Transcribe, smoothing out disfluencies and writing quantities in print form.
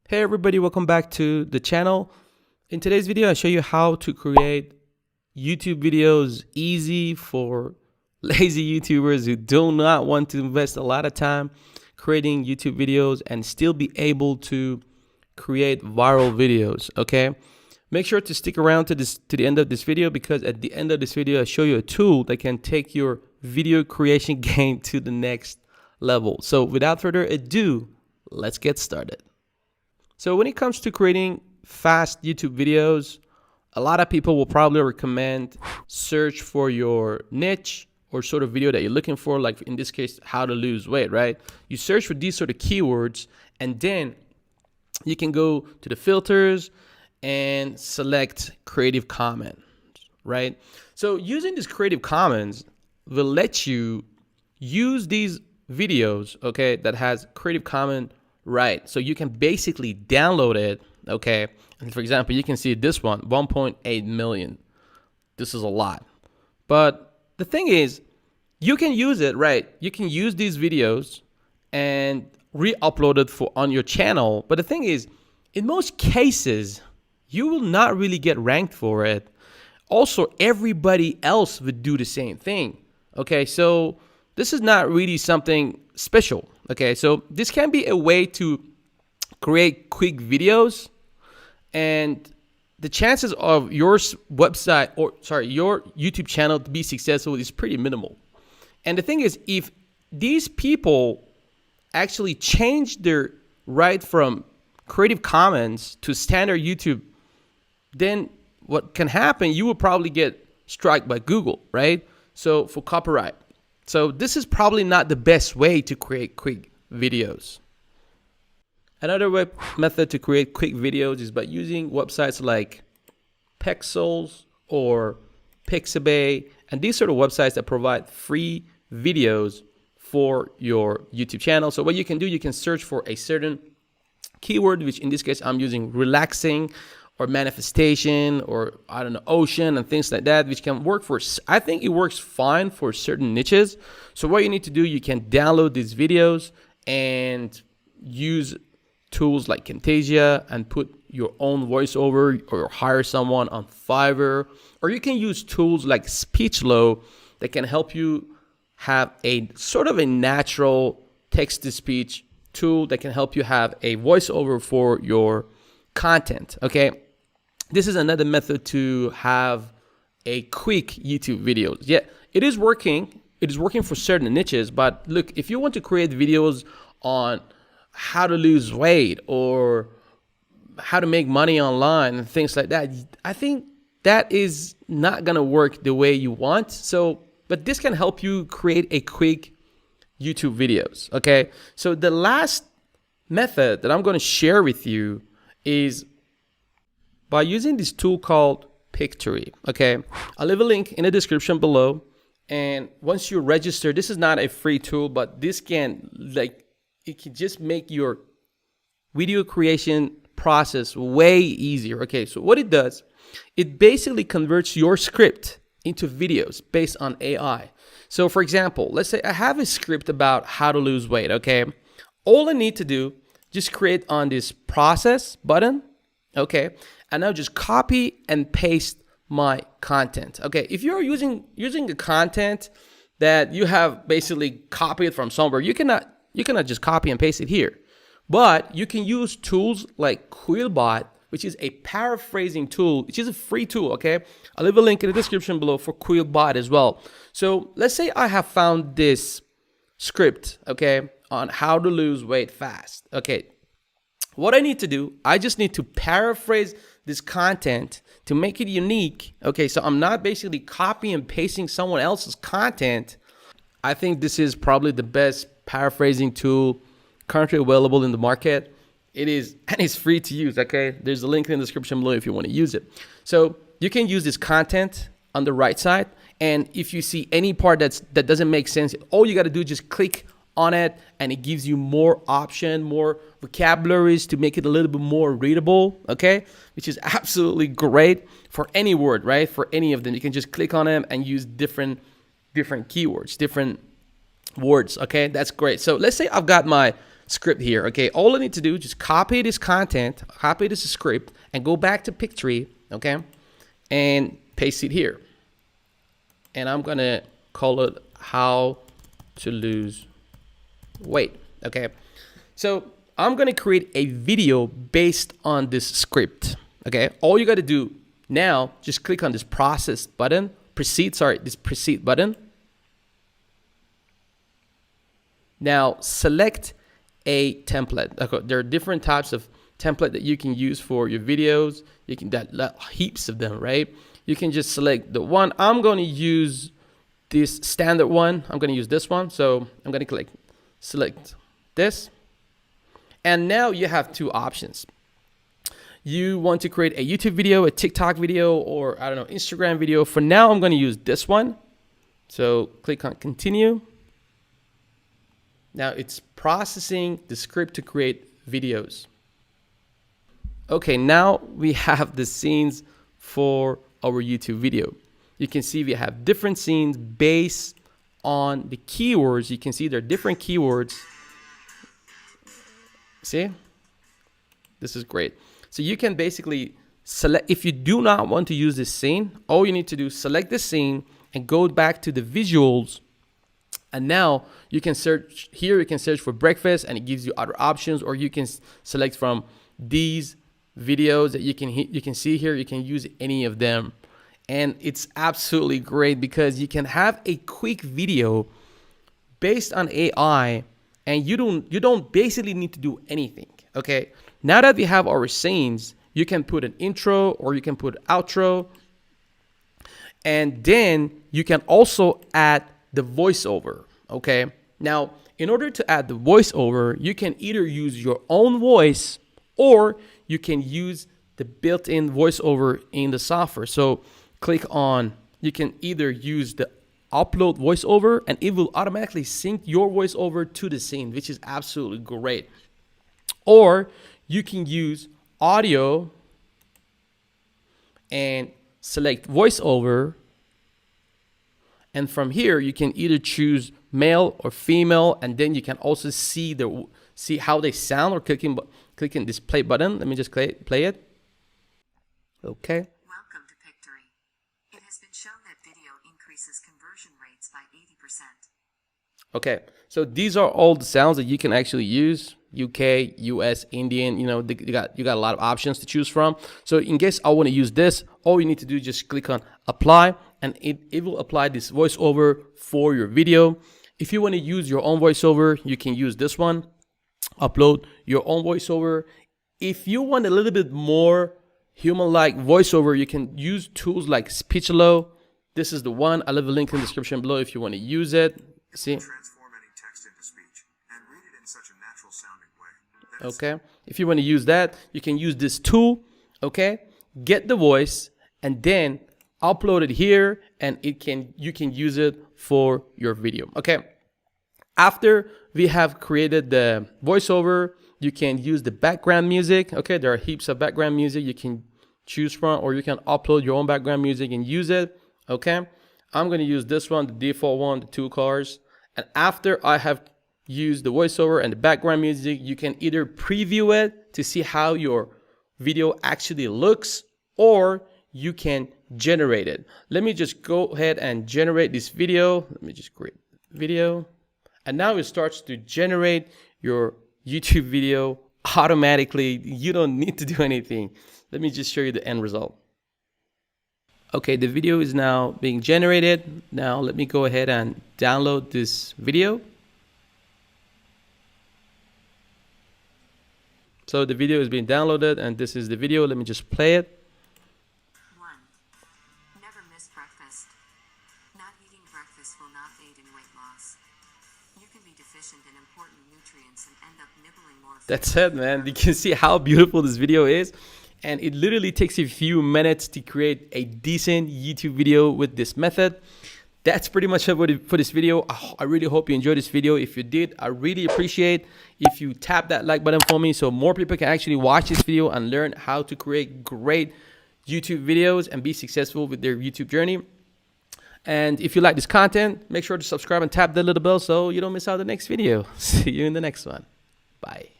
Hey everybody, welcome back to the channel. In today's video, I'll show you how to create YouTube videos easy for lazy YouTubers who do not want to invest a lot of time creating YouTube videos and still be able to create viral videos, okay? Make sure to stick around to the end of this video, because at the end of this video, I'll show you a tool that can take your video creation game to the next level. So without further ado, let's get started. So when it comes to creating fast YouTube videos, a lot of people will probably recommend search for your niche or sort of video that you're looking for, like in this case, how to lose weight, right? You search for these sort of keywords, and then you can go to the filters and select Creative Commons, right? So using this Creative Commons will let you use these videos, okay, that has Creative Commons. Right, so you can basically download it, okay? And for example, you can see this one, 1.8 million. This is a lot. But the thing is, you can use it, right? You can use these videos and re-upload it on your channel. But the thing is, in most cases, you will not really get ranked for it. Also, everybody else would do the same thing, okay? So this is not really something special. Okay, so this can be a way to create quick videos, and the chances of your website your YouTube channel to be successful is pretty minimal. And the thing is, if these people actually change their right from Creative Commons to standard YouTube, then what can happen, you will probably get struck by Google, right? So for copyright. So this is probably not the best way to create quick videos. Another method to create quick videos is by using websites like Pexels or Pixabay, and these sort of websites that provide free videos for your YouTube channel. So what you can do, you can search for a certain keyword, which in this case I'm using relaxing or manifestation or I don't know, ocean and things like that, which can work for, I think it works fine for certain niches. So what you need to do, you can download these videos and use tools like Camtasia and put your own voiceover, or hire someone on Fiverr, or you can use tools like Speechlo that can help you have a sort of a natural text-to-speech tool that can help you have a voiceover for your content, okay? This is another method to have a quick YouTube videos. Yeah, it is working. It is working for certain niches, but look, if you want to create videos on how to lose weight or how to make money online and things like that, I think that is not gonna work the way you want. So, but this can help you create a quick YouTube videos, okay? So the last method that I'm gonna share with you is by using this tool called Pictory, okay? I'll leave a link in the description below. And once you register, this is not a free tool, but this can, it can just make your video creation process way easier. Okay, so what it does, it basically converts your script into videos based on AI. So for example, let's say I have a script about how to lose weight, okay? All I need to do, just create on this process button, okay? And now just copy and paste my content. Okay, if you're using the content that you have basically copied from somewhere, you cannot just copy and paste it here. But you can use tools like Quillbot, which is a paraphrasing tool, which is a free tool, okay? I'll leave a link in the description below for Quillbot as well. So let's say I have found this script, okay, on how to lose weight fast. Okay, what I need to do, I just need to paraphrase this content to make it unique. Okay, so I'm not basically copying and pasting someone else's content. I think this is probably the best paraphrasing tool currently available in the market. It is, and it's free to use, okay? There's a link in the description below if you want to use it. So you can use this content on the right side, and if you see any part that doesn't make sense, all you got to do is just click on it, and it gives you more option, more vocabularies to make it a little bit more readable, okay? Which is absolutely great for any word, right? For any of them, you can just click on them and use different keywords, different words, okay? That's great. So let's say I've got my script here. Okay, all I need to do, just copy this content, copy this script, and go back to Pictory, okay, and paste it here. And I'm gonna call it how to lose weight. Okay, so I'm gonna create a video based on this script. Okay, all you gotta do now, just click on this process button, this proceed button. Now select a template. Okay, there are different types of template that you can use for your videos. You can heaps of them, right? You can just select the one. I'm going to use this standard one. I'm going to use this one. So I'm going to select this. And now you have two options. You want to create a YouTube video, a TikTok video, or I don't know, Instagram video. For now, I'm going to use this one. So click on continue. Now it's processing the script to create videos. Okay, now we have the scenes for our YouTube video. You can see we have different scenes based on the keywords. You can see there are different keywords. See? This is great. So you can basically select, if you do not want to use this scene, all you need to do is select the scene and go back to the visuals. And now you can search here, you can search for breakfast and it gives you other options, or you can select from these videos that you can see here. You can use any of them. And it's absolutely great because you can have a quick video based on AI and you don't basically need to do anything. Okay. Now that we have our scenes, you can put an intro or you can put outro. And then you can also add the voiceover. Okay, now in order to add the voiceover, you can either use your own voice or you can use the built-in voiceover in the software. So click on, you can either use the upload voiceover and it will automatically sync your voiceover to the scene, which is absolutely great. Or you can use audio and select voiceover. And from here, you can either choose male or female, and then you can also see how they sound, or clicking this play button. Let me just play it. Okay. Welcome to Pictory. It has been shown that video increases conversion rates by 80%. Okay, so these are all the sounds that you can actually use. UK, US, Indian, you know, you got a lot of options to choose from. So in case I want to use this, all you need to do is just click on apply, and it will apply this voiceover for your video. If you want to use your own voiceover, you can use this one, upload your own voiceover. If you want a little bit more human-like voiceover, you can use tools like Speechelo. This is the one. I'll leave a link in the description below if you want to use it. See? Transform any text into speech and read it in such a natural sounding way. Okay, if you want to use that, you can use this tool. Okay, get the voice and then upload it here, and you can use it for your video. Okay, after we have created the voiceover, you can use the background music. Okay, there are heaps of background music you can choose from, or you can upload your own background music and use it. Okay, I'm going to use this one, the default one, the 2 colors. And after I have used the voiceover and the background music, you can either preview it to see how your video actually looks, or you can generate it. Let me just go ahead and generate this video. Let me just create video. And now it starts to generate your YouTube video automatically. You don't need to do anything. Let me just show you the end result. Okay, the video is now being generated. Now let me go ahead and download this video. So the video is being downloaded, and this is the video. Let me just play it. 1. Never miss breakfast. Not eating breakfast will not aid in weight loss. You can be deficient in important nutrients and end up nibbling more food. That's it, man. You can see how beautiful this video is. And it literally takes a few minutes to create a decent YouTube video with this method. That's pretty much it for this video. I really hope you enjoyed this video. If you did, I really appreciate if you tap that like button for me so more people can actually watch this video and learn how to create great YouTube videos and be successful with their YouTube journey. And if you like this content, make sure to subscribe and tap that little bell so you don't miss out the next video. See you in the next one. Bye.